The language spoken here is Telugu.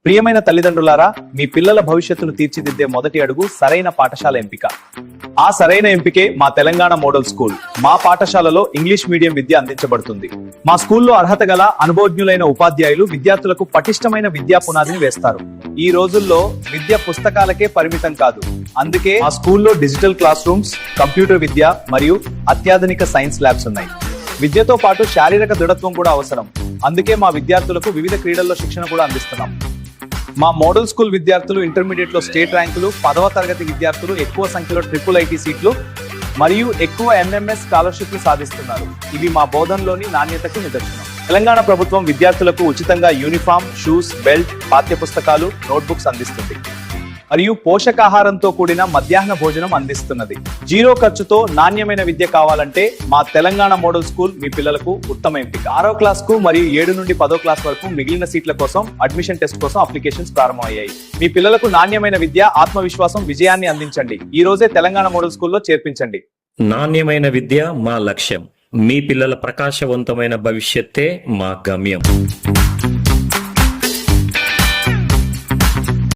ప్రియమైన తల్లిదండ్రులారా, మీ పిల్లల భవిష్యత్తును తీర్చిదిద్దే మొదటి అడుగు సరైన పాఠశాల ఎంపిక. ఆ సరైన ఎంపికే మా తెలంగాణ మోడల్ స్కూల్. మా పాఠశాలలో ఇంగ్లీష్ మీడియం విద్య అందించబడుతుంది. మా స్కూల్లో అర్హత గల అనుభవజ్ఞులైన ఉపాధ్యాయులు విద్యార్థులకు పటిష్టమైన విద్యా పునాదిని వేస్తారు. ఈ రోజుల్లో విద్య పుస్తకాలకే పరిమితం కాదు. అందుకే మా స్కూల్లో డిజిటల్ క్లాస్ రూమ్స్, కంప్యూటర్ విద్య మరియు అత్యాధునిక సైన్స్ ల్యాబ్స్ ఉన్నాయి. విద్యతో పాటు శారీరక దృఢత్వం కూడా అవసరం. అందుకే మా విద్యార్థులకు వివిధ క్రీడల్లో శిక్షణ కూడా అందిస్తున్నాం. మా మోడల్ స్కూల్ విద్యార్థులు ఇంటర్మీడియట్ లో స్టేట్ ర్యాంకులు, 10వ తరగతి విద్యార్థులు ఎక్కువ సంఖ్యలో IIIT సీట్లు మరియు ఎక్కువ MMS స్కాలర్షిప్లు సాధిస్తున్నారు. ఇవి మా బోధనలోని నాణ్యతకు నిదర్శనం. తెలంగాణ ప్రభుత్వం విద్యార్థులకు ఉచితంగా యూనిఫామ్, షూస్, బెల్ట్, పాఠ్య పుస్తకాలు, నోట్బుక్స్ అందిస్తుంది మరియు పోషకాహారంతో కూడిన మధ్యాహ్న భోజనం అందిస్తున్నది. 0 ఖర్చుతో నాణ్యమైన విద్య కావాలంటే మా తెలంగాణ మోడల్ స్కూల్ మీ పిల్లలకు ఉత్తమ ఎంపిక. 6వ క్లాస్ కు మరియు 7 నుండి 10వ క్లాస్ వరకు మిగిలిన సీట్ల కోసం అడ్మిషన్ టెస్ట్ కోసం అప్లికేషన్స్ ప్రారంభమయ్యాయి. మీ పిల్లలకు నాణ్యమైన విద్య, ఆత్మవిశ్వాసం, విజయాన్ని అందించండి. ఈ రోజే తెలంగాణ మోడల్ స్కూల్లో చేర్పించండి. నాణ్యమైన విద్య మా లక్ష్యం. మీ పిల్లల ప్రకాశవంతమైన భవిష్యత్తే మా గమ్యం.